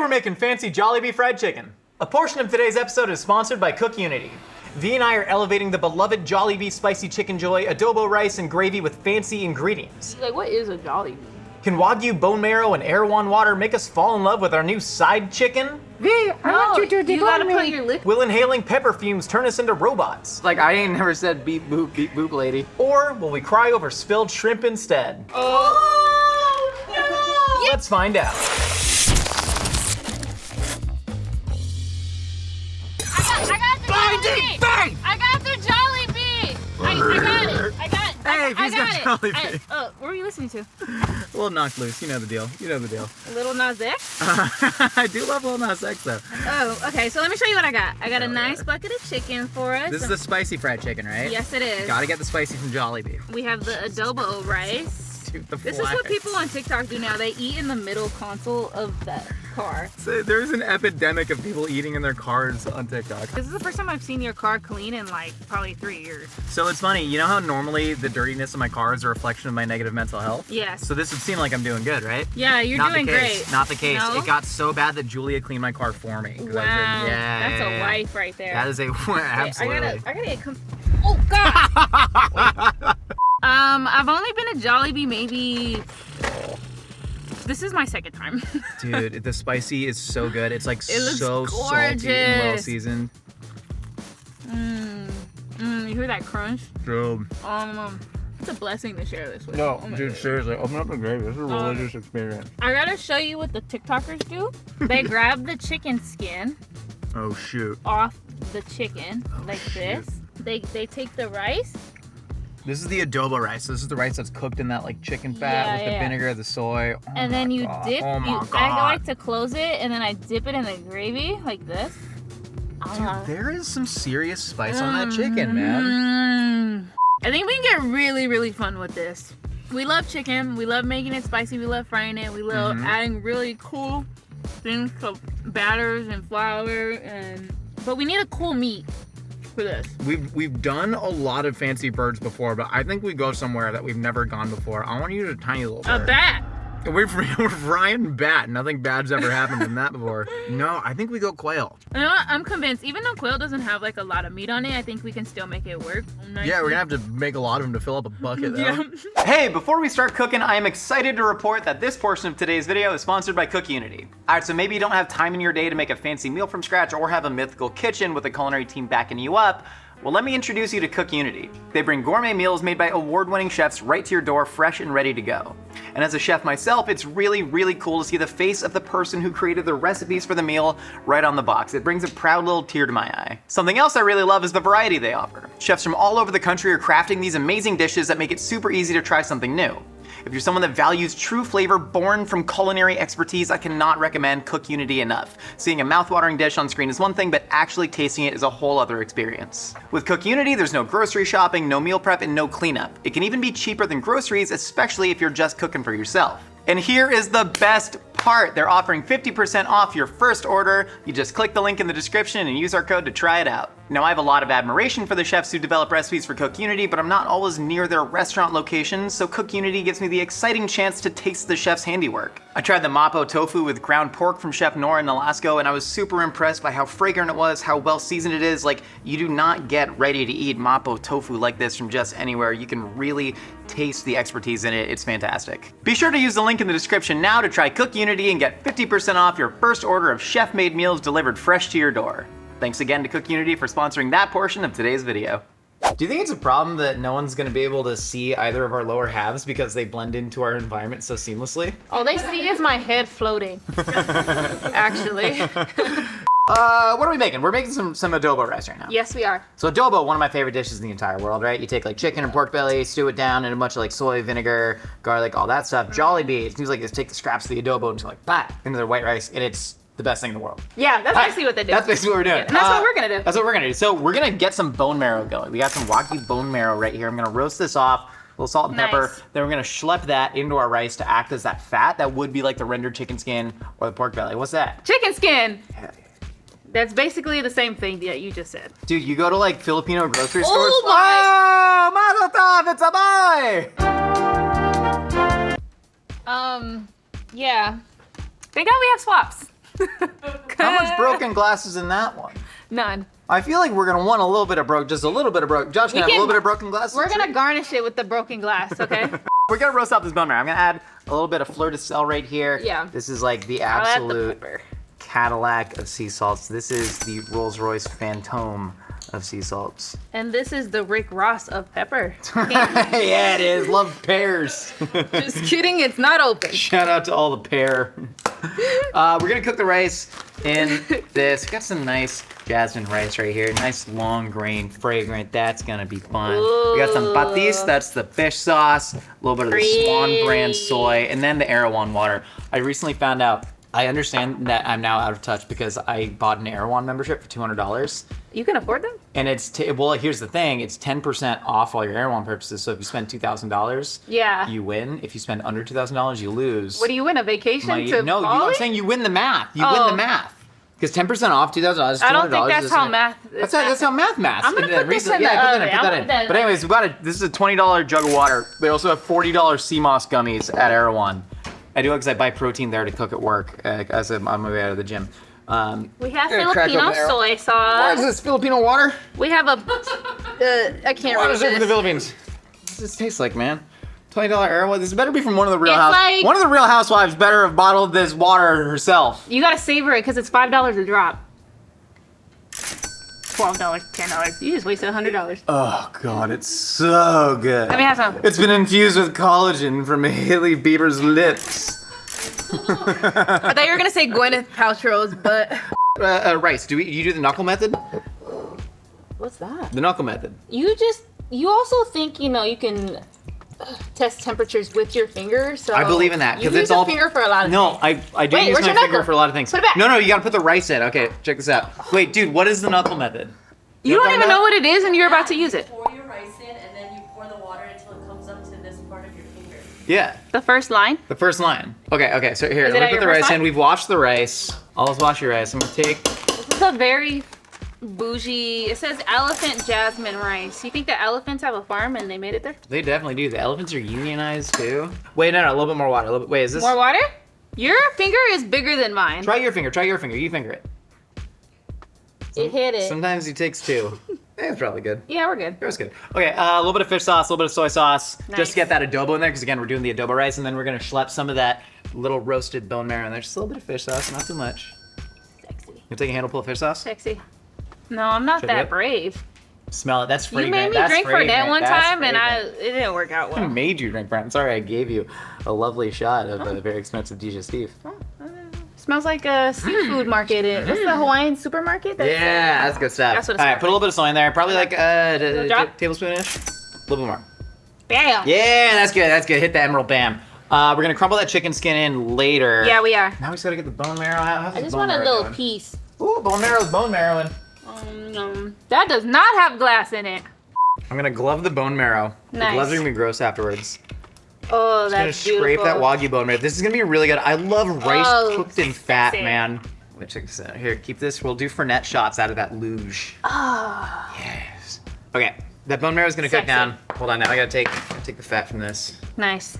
we're making fancy Jollibee fried chicken. A portion of today's episode is sponsored by Cook Unity. V and I are elevating the beloved Jollibee spicy chicken joy, adobo rice, and gravy with fancy ingredients. Like, what is a Jollibee? Can Wagyu bone marrow and Erewhon water make us fall in love with our new side chicken? No, you gotta put your lip. Will inhaling pepper fumes turn us into robots? Like, I ain't never said beep boop, lady. Or will we cry over spilled shrimp instead? Oh, no! Let's find out. I got the Jollibee! I got it! Hey, he's got Jollibee. What were you listening to? A little knocked loose, you know the deal. Lil Nas X? I do love Lil Nas X though. Oh, okay, so let me show you what I got. I got a nice bucket of chicken for us. This is the spicy fried chicken, right? Yes, it is. Gotta get the spicy from Jollibee. We have the adobo rice. Dude, the This is what people on TikTok do now. They eat in the middle console of the car. So there's an epidemic of people eating in their cars on TikTok. This is the first time I've seen your car clean in like probably 3 years. So it's funny, you know how normally the dirtiness of my car is a reflection of my negative mental health? Yes. So this would seem like I'm doing good, right? Yeah, you're Not doing the case. great. Not the case. No? It got so bad that Julia cleaned my car for me. 'Cause I was like, Wow, yeah, that's a wife right there. That is a absolutely. I gotta get oh God! I've only been to Jollibee maybe. This is my second time. Dude, the spicy is so good. It's like It looks so salty and well seasoned. You hear that crunch? Dude. It's a blessing to share this with. No, Oh my dude, God. seriously, open up the gravy. This is a religious experience. I gotta show you what the TikTokers do. They grab the chicken skin Oh shoot. off the chicken like shoot. this. They take the rice. This is the adobo rice. This is the rice that's cooked in that like chicken fat Yeah, with the yeah. vinegar, the soy. Oh And then my you God. dip. Oh my I God. like to close it, and then I dip it in the gravy like this. Dude, there is some serious spice on that chicken, man. I think we can get really, really fun with this. We love chicken. We love making it spicy. We love frying it. We love adding really cool things to batters and flour, but we need a cool meat for this. We've done a lot of fancy birds before, but I think we go somewhere that we've never gone before. I want to use a tiny little bird. A bat. We're frying bat. Nothing bad's ever happened in that before. No, I think we go quail. You know what? I'm convinced. Even though quail doesn't have like a lot of meat on it, I think we can still make it work. Yeah, we're gonna have to make a lot of them to fill up a bucket though. Yeah. Hey, before we start cooking, I am excited to report that this portion of today's video is sponsored by Cook Unity. Alright, so maybe you don't have time in your day to make a fancy meal from scratch or have a mythical kitchen with a culinary team backing you up. Well, let me introduce you to Cook Unity. They bring gourmet meals made by award-winning chefs right to your door, fresh and ready to go. And as a chef myself, it's really, really cool to see the face of the person who created the recipes for the meal right on the box. It brings a proud little tear to my eye. Something else I really love is the variety they offer. Chefs from all over the country are crafting these amazing dishes that make it super easy to try something new. If you're someone that values true flavor born from culinary expertise, I cannot recommend Cook Unity enough. Seeing a mouthwatering dish on screen is one thing, but actually tasting it is a whole other experience. With Cook Unity, there's no grocery shopping, no meal prep, and no cleanup. It can even be cheaper than groceries, especially if you're just cooking for yourself. And here is the best part. They're offering 50% off your first order. You just click the link in the description and use our code to try it out. Now, I have a lot of admiration for the chefs who develop recipes for Cook Unity, but I'm not always near their restaurant locations, so Cook Unity gives me the exciting chance to taste the chef's handiwork. I tried the Mapo tofu with ground pork from Chef Nora in Alaska, and I was super impressed by how fragrant it was, how well seasoned it is. Like, you do not get ready to eat Mapo tofu like this from just anywhere. You can really taste the expertise in it. It's fantastic. Be sure to use the link in the description now to try Cook Unity and get 50% off your first order of chef-made meals delivered fresh to your door. Thanks again to Cook Unity for sponsoring that portion of today's video. Do you think it's a problem that no one's gonna be able to see either of our lower halves because they blend into our environment so seamlessly? All they see is my head floating. Actually. What are we making? We're making some adobo rice right now. Yes, we are. So adobo, one of my favorite dishes in the entire world, right? You take like chicken and pork belly, stew it down in a bunch of like soy, vinegar, garlic, all that stuff. Jollibee, it seems like they just take the scraps of the adobo and just like, bah, into their white rice, and it's the best thing in the world. Yeah, that's basically what they do. That's basically what we're doing. Yeah, and that's what we're gonna do. That's what we're gonna do. So we're gonna get some bone marrow going. We got some Wagyu bone marrow right here. I'm gonna roast this off, a little salt and pepper. Nice. Then we're gonna schlep that into our rice to act as that fat that would be like the rendered chicken skin or the pork belly. What's that? Chicken skin. Yeah. That's basically the same thing that you just said. Dude, you go to like Filipino grocery stores. Oh Oh, Mazel tov, it's a boy! Yeah. Thank God we have swaps. How much broken glass is in that one? None. I feel like we're gonna want a little bit of just a little bit of broken. Josh, can I have a little bit of broken glass? We're gonna garnish it with the broken glass, okay? We're gonna roast up this bone marrow. I'm gonna add a little bit of fleur de sel right here. Yeah. This is like the I'll add the absolute pepper. Cadillac of sea salts. This is the Rolls-Royce Phantom of sea salts. And this is the Rick Ross of pepper. Yeah, it is. Love pears. Just kidding, it's not open. Shout out to all the pear. We're gonna cook the rice in this. We got some nice jasmine rice right here. Nice long grain, fragrant. That's gonna be fun. We got some patis. That's the fish sauce. A little bit of the Swan brand soy, and then the Erewhon water. I recently found out. I understand that I'm now out of touch because I bought an Erewhon membership for $200. You can afford them? And it's, well, here's the thing. It's 10% off all your Erewhon purchases. So if you spend $2,000, Yeah. you win. If you spend under $2,000, you lose. What do you win? A vacation to No, Bali? I'm saying you win the math. You win the math. Because 10% off $2,000 is $200. I don't think that's how math. That's how math maths. I'm gonna put this in the put oven. that in. But anyways, we got this is a $20 jug of water. They also have $40 sea moss gummies at Erewhon. I do it because I buy protein there to cook at work as I'm on my way out of the gym. We have Gonna crack Filipino open the soy What sauce. is this, Filipino water? We have a. I can't What read is it from the this. Philippines? What does this taste like, man? $20 Erewhon. This better be from one of the Real It's Housewives. like- One of the Real Housewives better have bottled this water herself. You gotta savor it because it's $5 a drop. $12, $10. You just wasted $100. Oh God, it's so good. Let me have some. It's been infused with collagen from Haley Bieber's lips. I thought you were gonna say Gwyneth Paltrow's, but Rice. You do the knuckle method? what's that? The knuckle method. You also think you can test temperatures with your finger. So I believe in that you because use it's your all finger for a lot of No, things. I do Wait, use where's my your finger knuckle? for a lot of things. Put it back. No, you gotta put the rice in. Okay, check this out. Wait, dude, what is the knuckle method? You don't even know what it is, and you're about to use it. Pour your rice in, and then you pour the water until it comes up to this part of your finger. Yeah, The first line. the first line. Okay, so here, Is let it me at put the your first rice in. line? We've washed the rice. Always wash your rice. I'm gonna take. This is a very bougie. It says elephant jasmine rice. You think the elephants have a farm and they made it there? They definitely do. The elephants are unionized too. Wait, no, a little bit more water. Wait, is this? More water? Your finger is bigger than mine. Try your finger. You finger it. It hit it. Sometimes he takes two. It's probably good. Yeah, we're good. It was good. Okay, a little bit of fish sauce, a little bit of soy sauce, Nice. just to get that adobo in there, because again, we're doing the adobo rice, and then we're gonna schlep some of that little roasted bone marrow in there. Just a little bit of fish sauce, not too much. Sexy. You take a handful of fish sauce? Sexy. No, I'm not Should I that do it? brave. Smell it. That's fragrant. You made me That's drink fragrant. Fernet one That's time, and fragrant. it didn't work out I well. made you drink Brent. I'm sorry I gave you a lovely shot of a very expensive digestif. Smells like a seafood market. What's the Hawaiian supermarket? Yeah, that's good stuff. That's what it All right, smells put a little bit of soy in there. Probably like a Little drop? tablespoon-ish. A little bit more. Bam. Yeah, that's good. That's good. Hit the emerald bam. We're gonna crumble that chicken skin in later. Yeah, we are. Now we just gotta get the bone marrow out. How's I the just bone want a marrow little doing? piece. Ooh, bone marrowing. That does not have glass in it. I'm gonna glove the bone marrow. Nice. The gloves are gonna be gross afterwards. Oh, Just gonna that's scrape beautiful. that Wagyu bone marrow. This is gonna be really good. I love rice Oh, cooked in fat, sexy. man. Let me check this out. Here, keep this. We'll do Fernet shots out of that luge. Ah, Yes. Okay, that bone marrow is gonna cook Sexy. down. Hold on, now I gotta take the fat from this. nice.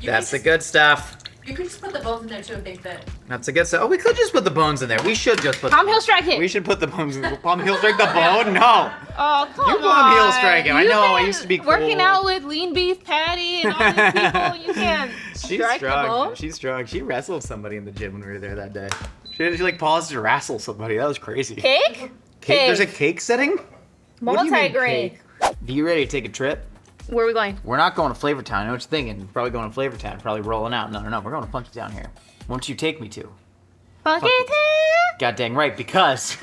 That's the good stuff. You can just put the bones in there too if they fit. That's the good stuff. Oh, we could just put the bones in there. We should just put. Palm heel strike hit. We should put the bones in. Palm heel strike the bone? No. Oh, come You on. palm heel strike him. I You've know, I been used to be working cool. out with lean beef patty and all these people. You can't She's strike the strong. bone. She's strong. She wrestled somebody in the gym when we were there that day. She like paused to wrestle somebody. That was crazy. Cake? Cake? There's a cake setting? What do you mean Multi-grain. cake? Are you ready to take a trip? Where are we going? We're not going to Flavor Town. I know what you're thinking. We're probably going to Flavor Town. Probably rolling out. No. We're going to Funky Town here. Won't you take me to? Funky Funky. Town. God dang right, because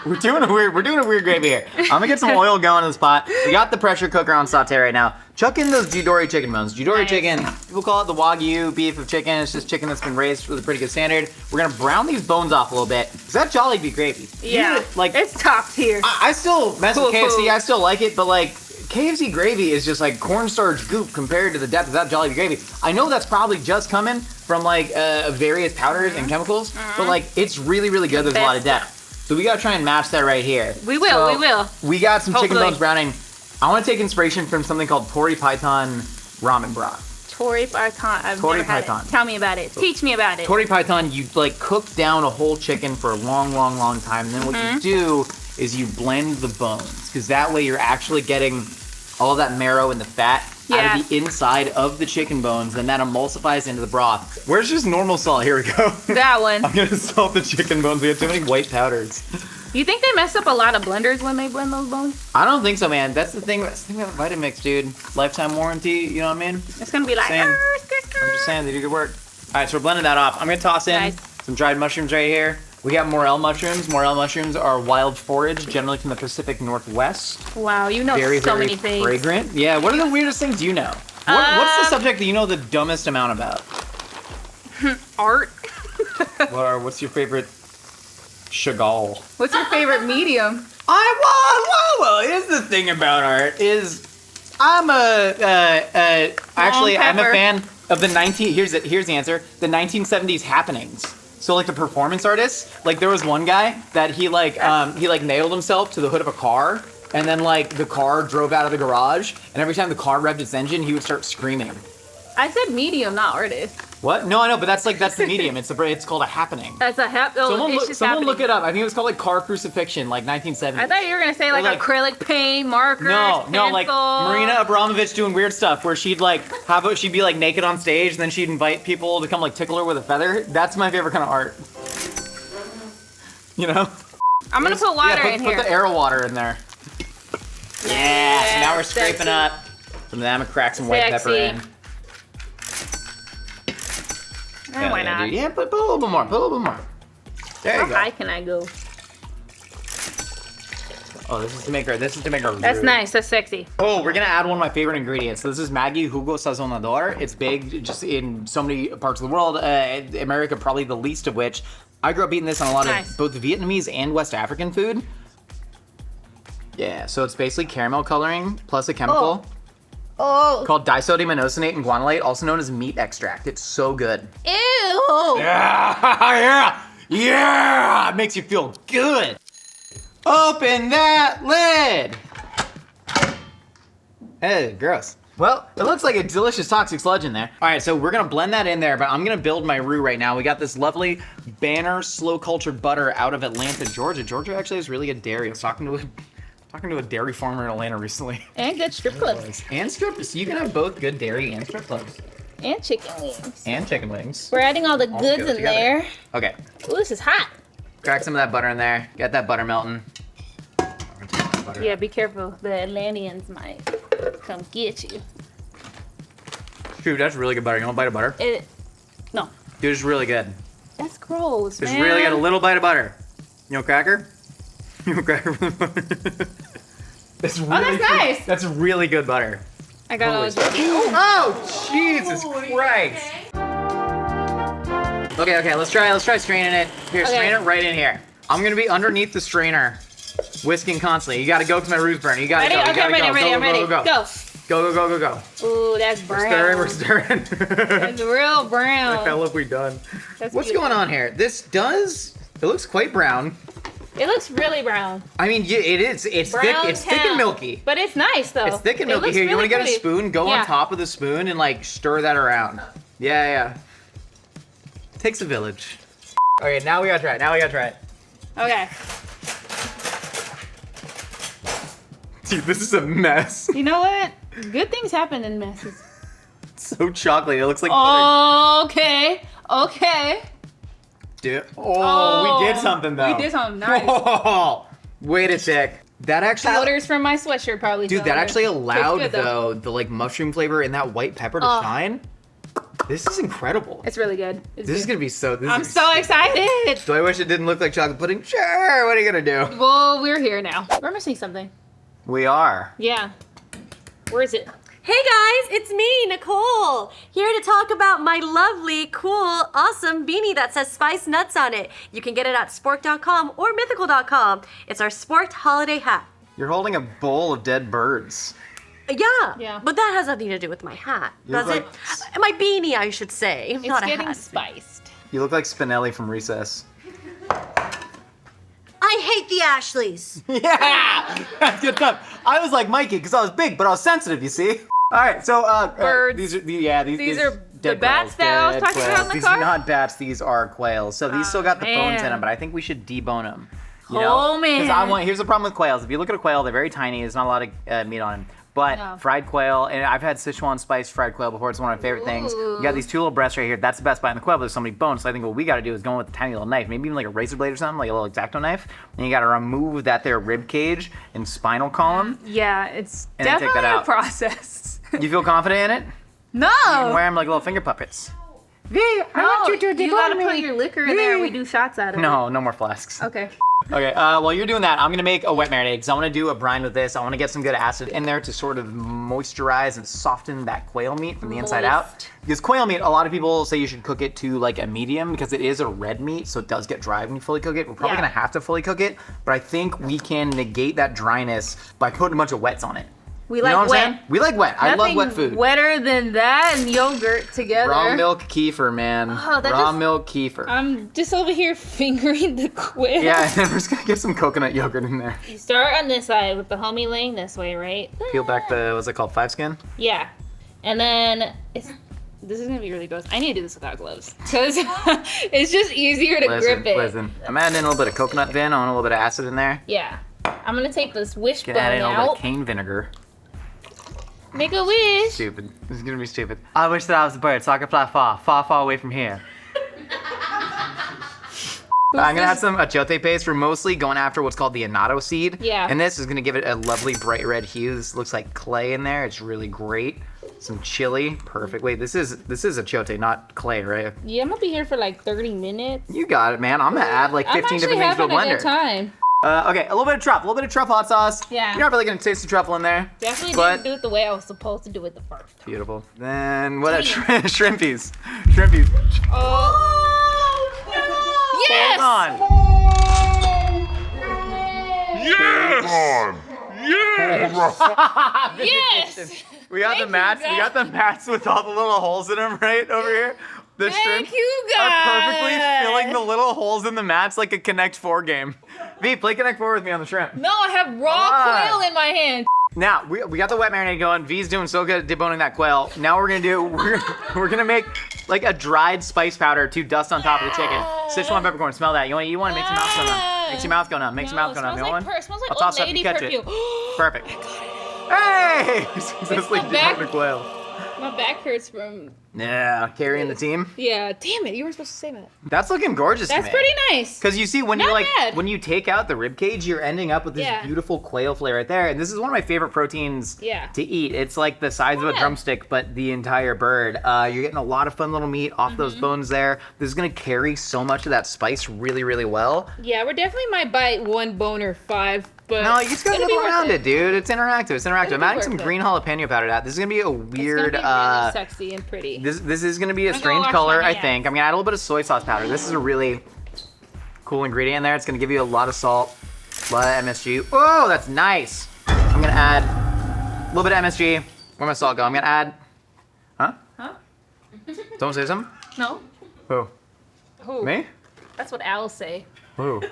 we're doing a weird gravy here. I'm gonna get some oil going in this pot. We got the pressure cooker on saute right now. Chuck in those Jidori chicken bones. Jidori Nice. chicken, people call it the Wagyu beef of chicken. It's just chicken that's been raised with a pretty good standard. We're gonna brown these bones off a little bit. Cause that Jollibee gravy. Yeah. Like It's top tier. I still mess with Cool, KFC. cool. I still like it, but like KFC gravy is just like cornstarch goop compared to the depth of that Jollibee gravy. I know that's probably just coming from like various powders and chemicals, but like it's really, really good. There's a lot of Best depth. So we gotta try and match that right here. We will, we will. We got some chicken Hopefully. bones browning. I want to take inspiration from something called Pori Python ramen broth. Torry python. I've Torry never had python. it. Tell me about it. Teach me about it. Torry python, you like cook down a whole chicken for a long, long, long time. And then what you do is you blend the bones, because that way you're actually getting all that marrow and the fat out of the inside of the chicken bones, and that emulsifies into the broth. Where's just normal salt? Here we go. That one. I'm gonna salt the chicken bones. We have too many white powders. You think they mess up a lot of blenders when they blend those bones? I don't think so, man. That's the thing. That's the thing about Vitamix, dude. Lifetime warranty. You know what I mean? It's gonna be like. I'm just saying they do good work. All right, so we're blending that off. I'm gonna toss in Nice. some dried mushrooms right here. We got morel mushrooms. Morel mushrooms are wild forage, generally from the Pacific Northwest. Wow, you know Very, so very many things. fragrant. Yeah. What are the weirdest things you know? What's the subject that you know the dumbest amount about? Art. What's your favorite Chagall? What's your favorite medium? Well, here's the thing about art is I'm actually I'm a pepper. fan of the here's the answer, the 1970s happenings. So like the performance artists, like there was one guy that he nailed himself to the hood of a car, and then like the car drove out of the garage, and every time the car revved its engine, he would start screaming. I said medium, not artist. What? No, I know, but that's the medium. It's called a happening. That's a Someone look it up. I think it was called like car crucifixion, like 1970. I thought you were gonna say like acrylic paint, markers, No, like pencil. Marina Abramovich doing weird stuff where she'd be like naked on stage, and then she'd invite people to come like tickle her with a feather. That's my favorite kind of art. You know? I'm gonna put water in here. Put the arrow water in there. Yeah. So now we're scraping sexy. up. From that, I'm gonna crack some white pepper in. Why not? Dude. Yeah, put a little bit more. Put a little bit more. There you How go. high can I go? Oh, this is to make our. That's nice. That's sexy. Oh, we're gonna add one of my favorite ingredients. So this is Maggi Jugo Sazonador. It's big just in so many parts of the world. America probably the least of which. I grew up eating this on a lot of both Vietnamese and West African food. Yeah, so it's basically caramel coloring plus a chemical called disodium inosonate and guanylate, also known as meat extract. It's so good. Ew. Yeah! It makes you feel good. Open that lid. Hey, gross. Well, it looks like a delicious toxic sludge in there. All right, so we're gonna blend that in there, but I'm gonna build my roux right now. We got this lovely Banner slow cultured butter out of Atlanta, Georgia. Georgia actually has really good dairy. I was talking to a dairy farmer in Atlanta recently. And good strip clubs. And strip, so you can have both good dairy and strip clubs. And chicken wings. And chicken wings. We're adding all the goods go in together. there. Okay, Ooh, this is hot. crack some of that butter in there. Get that butter melting. Yeah, be careful. The Atlanteans might come get you. Dude, that's really good butter. You want a bite of butter? No. Dude, it's really good. That's gross, Just man. really get a little bite of butter. You want a cracker? You want a cracker from the butter? That's really nice. That's really good butter. I got all Holy this. Oh, Jesus Christ. Okay, let's try straining it. Here, strain it right in here. I'm gonna be underneath the strainer, whisking constantly. You gotta go because my roux burning. You gotta Ready? go. You Okay, gotta I'm ready. go. I'm ready. Go. Go. Ooh, that's brown. We're stirring. It's real brown. The hell have we done? That's What's beautiful. going on here? It looks quite brown. It looks really brown. I mean, yeah, it is. It's Brown thick. It's thick and town. milky. But it's nice though. It's thick and It milky. looks Here, you really want to get a pretty. spoon? Go Yeah. on top of the spoon and like stir that around. Yeah. Takes a village. Okay, now we gotta try it. Okay. Dude, this is a mess. You know what? Good things happen in messes. It's so chocolatey. It looks like butter. Okay. Dude. Oh, we did something though. We did something nice. Oh, wait a sec. That actually. Powders from my sweatshirt probably. Dude, fell that in. actually allowed Tastes good, though. the like mushroom flavor and that white pepper to shine. This is incredible. It's really good. It's This is good. gonna be so. I'm so excited. Do I wish it didn't look like chocolate pudding? Sure. What are you gonna do? Well, we're here now. We're missing something. We are. Yeah. Where is it? Hey guys, it's me, Nicole, here to talk about my lovely, cool, awesome beanie that says Spice Nuts on it. You can get it at spork.com or mythical.com. It's our Sporked holiday hat. You're holding a bowl of dead birds. Yeah. But that has nothing to do with my hat, You look does it? My beanie, I should say, It's not a getting hat. spiced. You look like Spinelli from Recess. I hate the Ashleys. Yeah! That's good stuff. I was like Mikey because I was big, but I was sensitive, you see? All right, so Birds. these are These are the dead bats quails, that I was dead talking about quails. in the These car? are not bats. These are quails. So these still got the bones in man. them, but I think we should debone them. You Oh, man. Because here's the problem with quails. If you look at a quail, they're very tiny. There's not a lot of meat on them. But No. fried quail, and I've had Sichuan spiced fried quail before. It's one of my favorite things. You got these two little breasts right here. That's the best bite in the quail, but there's so many bones. So I think what we got to do is go in with a tiny little knife, maybe even like a razor blade or something, like a little X-Acto knife. And you got to remove that there rib cage and spinal column. Yeah, it's And then take definitely that a out. process. You feel confident in it? No. You can wear them like little finger puppets. No, you gotta put your liquor in there and we do shots out of it. No more flasks. Okay. Okay, while you're doing that, I'm gonna make a wet marinade because I want to do a brine with this. I want to get some good acid in there to sort of moisturize and soften that quail meat from the inside out. Moist. Because quail meat, a lot of people say you should cook it to like a medium because it is a red meat, so it does get dry when you fully cook it. We're probably Yeah. gonna have to fully cook it, but I think we can negate that dryness by putting a bunch of wets on it. We You like know what I'm wet. saying? We like wet. I love Nothing wet food. wetter than that and yogurt together. Raw milk kefir, man. Oh, that Raw just- milk kefir. I'm just over here fingering the quail. Yeah, and we're just gonna get some coconut yogurt in there. You start on this side with the homie laying this way, right? Peel back the, what's it called, 5 skin? Yeah. And then this is gonna be really gross. I need to do this without gloves. Because it's just easier to grip it. Listen, I'm adding in a little bit of coconut vin. I want a little bit of acid in there. Yeah. I'm gonna take this wishbone Add in a little bit out. of cane vinegar. Make a wish. Stupid. This is gonna be stupid. I wish that I was a bird so I could fly far, far, far away from here. I'm gonna add some achiote paste. We're mostly going after what's called the annatto seed. Yeah. And this is gonna give it a lovely bright red hue. This looks like clay in there. It's really great. Some chili, perfect. Wait, this is achiote, not clay, right? Yeah, I'm gonna be here for like 30 minutes. You got it, man. I'm gonna add like 15 I'm different actually things to a having a blender. good time. Okay, a little bit of truffle hot sauce. Yeah. You're not really gonna taste the truffle in there. Definitely but didn't do it the way I was supposed to do it the first time. beautiful. Then what? Shrimpies. Shrimpies. Oh no! Yes! Hold on. Yes! We got the Thank you, mats. We got the mats with all the little holes in them right over here. The Thank shrimp you are guys. perfectly filling the little holes in the mats like a Connect 4 game. V, play Connect 4 with me on the shrimp. No, I have raw Ah. quail in my hand. Now we got the wet marinade going. V's doing so good at deboning that quail. Now we're gonna make like a dried spice powder to dust on top of the chicken. Sichuan peppercorn. Smell that. You want it? Makes your mouth go numb. Makes your mouth go numb. Makes your mouth go numb. You want one? It smells like I'll old toss it up lady and catch perfume. it. Perfect. Hey! Successfully my back. deboning the quail. My back hurts from. Yeah, carrying the team. Yeah, damn it! You were supposed to say that. That's looking gorgeous to That's me. pretty nice. Because you see, when Not you like bad. when you take out the rib cage, you're ending up with this Yeah. beautiful quail fillet right there. And this is one of my favorite proteins Yeah. to eat. It's like the size of a Yeah. drumstick, but the entire bird. You're getting a lot of fun little meat off Mm-hmm. those bones there. This is gonna carry so much of that spice really, really well. Yeah, we're definitely might bite one bone or 5, but No, you just gotta it'll be nibble worth around it, dude. It's interactive. It's interactive. It'll I'm be adding worth some it. green jalapeno powder to that. This is gonna be a weird. It's gonna be really sexy and pretty. This is gonna be a I'm gonna strange wash color, my I hands. think. I'm gonna add a little bit of soy sauce powder. This is a really cool ingredient in there. It's gonna give you a lot of salt, a lot of MSG. Oh, that's nice. I'm gonna add a little bit of MSG. Where my salt go? I'm gonna add. Huh? Don't say something. No. Who? Who? Me? That's what owls say. Who?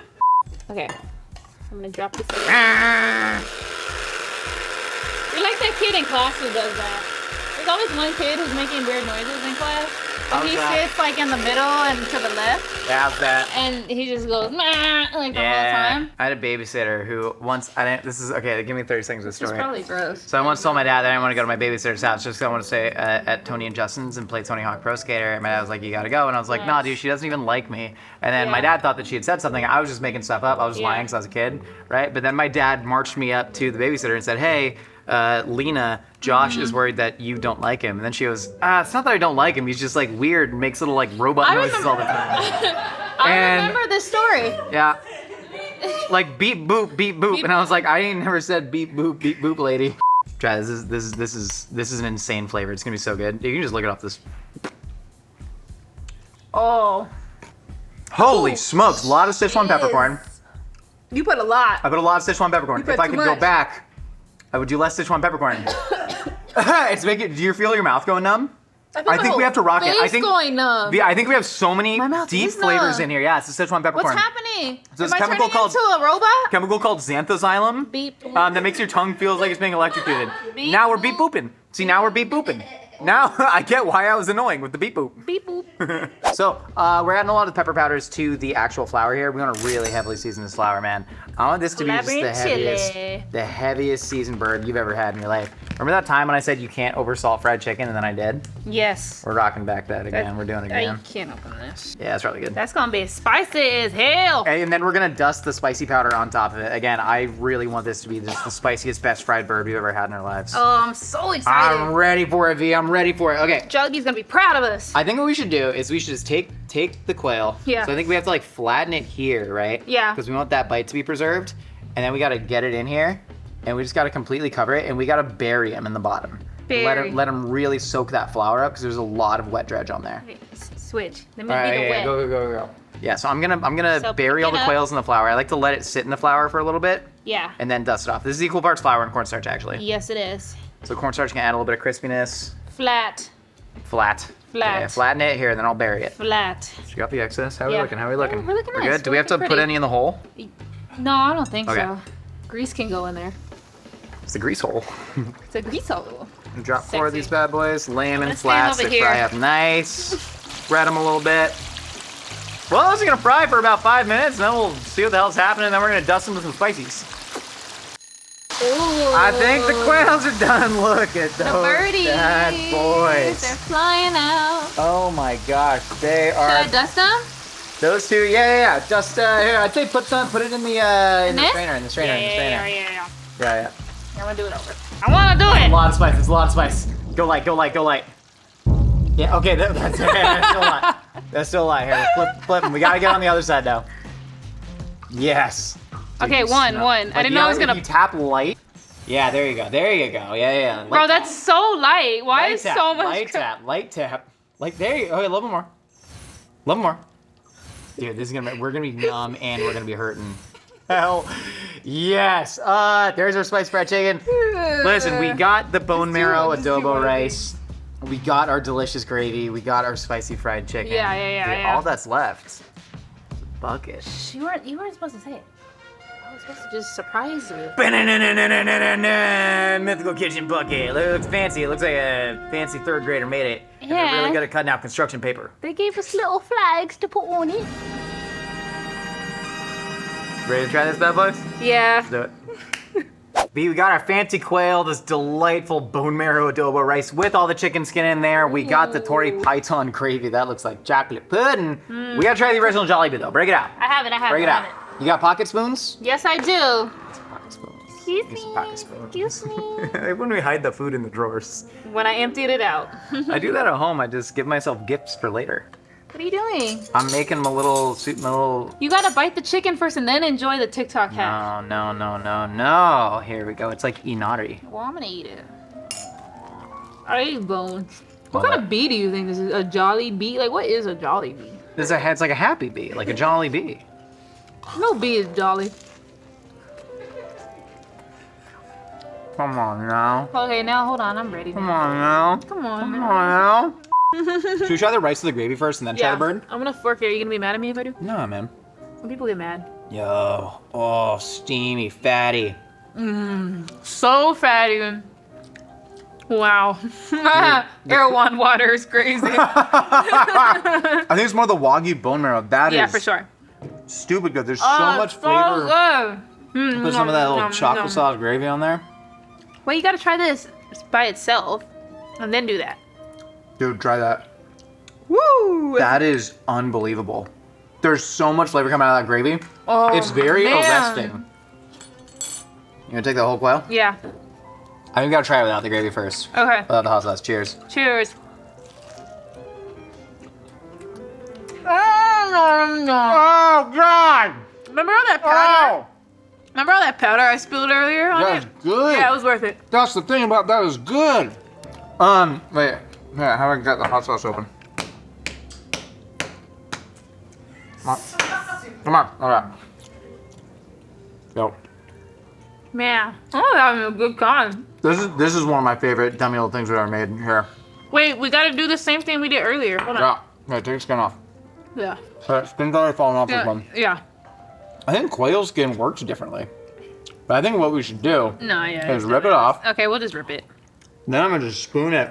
Okay. I'm gonna drop this. You're like that kid in class who does that. There's always one kid who's making weird noises in class. And How's he that? sits like in the middle and to the left, Yeah, that. and he just goes "Meh," like the whole Yeah. time. I had a babysitter who once I didn't. This is okay. Give me 30 seconds of the It's story. probably gross. So I once told my dad that I didn't want to go to my babysitter's house just because I want to stay at Tony and Justin's and play Tony Hawk Pro Skater. And my dad was like, "You gotta go," and I was like, "Nah, dude, she doesn't even like me." And then my Yeah. dad thought that she had said something. I was just making stuff up. I was just Yeah. lying because I was a kid, right? But then my dad marched me up to the babysitter and said, "Hey, Lena, Josh is worried that you don't like him." And then she goes, "It's not that I don't like him. He's just like weird and makes little like robot I noises all the time." I And- remember this story. Yeah. Like beep boop beep boop, and I was like, I ain't never said beep boop, lady. Try this is an insane flavor. It's gonna be so good. You can just look it off this. Oh. Holy smokes! A lot of Sichuan peppercorn. You put a lot. I put a lot of Sichuan peppercorn. put If I too could go much. back, I would do less Sichuan peppercorn. It's making. Do you feel your mouth going numb? I think we have to rock it. I think. going numb. I think we have so many My mouth deep is flavors numb. in here. Yeah, it's the Sichuan peppercorn. What's happening? So it's Am I chemical turning called- into a robot? Chemical called xanthosylum. Beep. That makes your tongue feels like it's being electrocuted. Beep Now we're beep booping. See, now we're beep booping. Now I get why I was annoying with the beep boop. Beep boop. So we're adding a lot of pepper powders to the actual flour here. We want to really heavily season this flour, man. I want this to be just the heaviest seasoned bird you've ever had in your life. Remember that time when I said you can't oversalt fried chicken, and then I did? Yes. We're rocking back that again. We're doing it again. I can't open this. Yeah, that's really good. That's gonna be spicy as hell. And then we're gonna dust the spicy powder on top of it. Again, I really want this to be just the spiciest, best fried bird we've ever had in our lives. Oh, I'm so excited. I'm ready for it, V. I'm ready for it. Okay. Jollibee's gonna be proud of us. I think what we should do is we should just take the quail. Yeah. So I think we have to like flatten it here, right? Yeah. Because we want that bite to be preserved. And then we gotta get it in here. And we just gotta completely cover it. And we gotta bury him in the bottom. Let him really soak that flour up because there's a lot of wet dredge on there. Okay, switch. Let me All right, be the wet. go. Yeah, so I'm gonna So bury all pick the it quails in the flour. I like to let it sit in the flour for a little bit. Yeah. And then dust it off. This is equal parts flour and cornstarch, actually. Yes, it is. So cornstarch can add a little bit of crispiness. Flat. Flat. Yeah, flatten it here, and then I'll bury it. Flat. So you got the excess? How are we Yeah. looking? How are we looking? Oh, we're looking nice. good? Do we We're have to looking put pretty. any in the hole? No, I don't think Okay. so. Grease can go in there. It's the grease hole. It's a grease hole. Drop 4 of Sexy. these bad boys. Lay them in gonna stand flats. over They fry here. up nice. Spread them a little bit. Well, this is gonna fry for about 5 minutes, and then we'll see what the hell's happening, and then we're gonna dust them with some spices. Ooh. I think the quails are done. Look at The those birdies. bad boys. They're flying out. Oh my gosh, they Should are. I dust them? Those two, yeah. Just here, I'd say put it in the this? strainer, in the strainer. Yeah. Yeah. I'm gonna do it over. I wanna do A it. lot of spice. It's a lot of spice. Go light. Yeah. Okay. That's still a lot. That's still a lot. Here, flip them. We gotta get on the other side now. Yes. Dude, Okay, you one. smell- I didn't know I was if gonna. you tap light. Yeah, there you go. Yeah. Bro, that's so light. Why light is tap, so much? light tap. Like there you go. Okay, a little more. Dude, this is we're gonna be numb and we're gonna be hurting. Hell, yes. There's our spiced fried chicken. Listen, we got the bone marrow adobo rice. We got our delicious gravy. We got our spicy fried chicken. Yeah. All that's left. Bucket. You weren't supposed to say it. I was supposed to just surprise you. Mythical kitchen bucket. It looks fancy. It looks like a fancy 3rd grader made it. And they're Yeah. really good at cutting out construction paper. They gave us little flags to put on it. Ready to try this bad boys? Yeah. Let's do it. B, we got our fancy quail, this delightful bone marrow adobo rice with all the chicken skin in there. We got the Tori Python gravy. That looks like chocolate pudding. We gotta try the original Jollibee though. Break it out. I have it. Break it out. You got pocket spoons? Yes, I do. Pocket spoons. Excuse Use some me. pocket spoons. Excuse me. When we hide the food in the drawers. When I emptied it out. I do that at home. I just give myself gifts for later. What are you doing? I'm making my little. You gotta bite the chicken first and then enjoy the TikTok hack. No. Here we go. It's like inari. Well, I'm gonna eat it. I eat bones. What Well, kind of bee do you think this is? A jolly bee? Like, what is a jolly bee? It's like a happy bee, like a jolly bee. No bee is jolly. Come on now. Okay, now hold on. I'm ready. Come on now. Come on. Come on now. Should we try the rice with the gravy first and then try the bird? I'm gonna fork it. Are you gonna be mad at me if I do? No, man. When people get mad. Yo. Oh, steamy, fatty. So fatty. Wow. Erewhon water is crazy. I think it's more the Wagyu bone marrow. That is Yeah, for sure. stupid good. There's so much flavor. So good. Put some of that little chocolate sauce gravy on there. Wait, you gotta try this by itself and then do that. Dude, try that. Woo! That is unbelievable. There's so much flavor coming out of that gravy. Oh, It's very man. arresting. You gonna take the whole quail? Yeah. I think we gotta try it without the gravy first. Okay. Without the hot sauce. Cheers. Cheers. Oh, God! Remember all that powder? Remember all that powder I spilled earlier on That is it? good. Yeah, it was worth it. That's the thing about that is good. Wait. Yeah, how do I get the hot sauce open? Come on. All right. Yo. Man, I'm having a good time. This is one of my favorite dummy little things we've ever made here. Wait, we gotta do the same thing we did earlier. Hold on. Yeah. Take the skin off. Yeah. Skin's already falling off this one. Yeah. I think quail skin works differently. But I think what we should do No, yeah. is rip it off. Okay, we'll just rip it. Then I'm gonna just spoon it.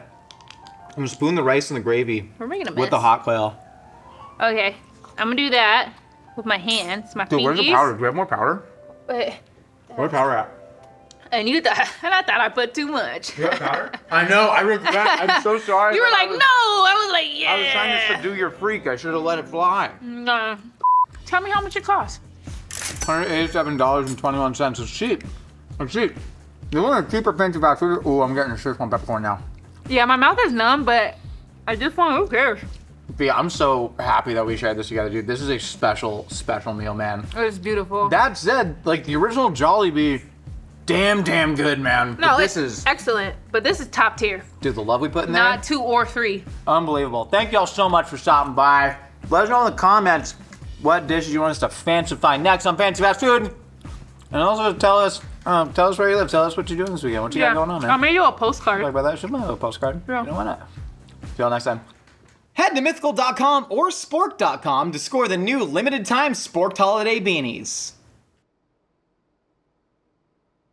I'm gonna spoon the rice and the gravy We're making a mess. with the hot quail. Okay, I'm gonna do that with my hands, my Dude, where's the fingies. powder? Do we have more powder? But- Where's the powder at? And you thought, and I thought I put too much. You have powder? I know, I regret. I'm so sorry. You were like, no. I was like, yeah. I was trying to subdue your freak. I should have let it fly. No. Tell me how much it costs. $187.21. It's cheap. It's cheap. You want a cheaper fancy fast food? Ooh, I'm getting a shish one peppercorn now. Yeah, my mouth is numb, but I just want, who cares? But yeah, I'm so happy that we shared this together, dude. This is a special, special meal, man. It was beautiful. That said, like the original Jollibee, damn good, man. No, But this it's is, excellent, but this is top tier. dude, the love we put in there. Not 2 or 3. Unbelievable. Thank y'all so much for stopping by. Let us know in the comments what dishes you want us to fancify next on Fancy Fast Food. And also tell us where you live. Tell us what you're doing this weekend. What you got going on, man? I made you a postcard. Like by that, should have a postcard. Yeah. You know why not? See y'all next time. Head to mythical.com or spork.com to score the new limited time Sporked Holiday beanies.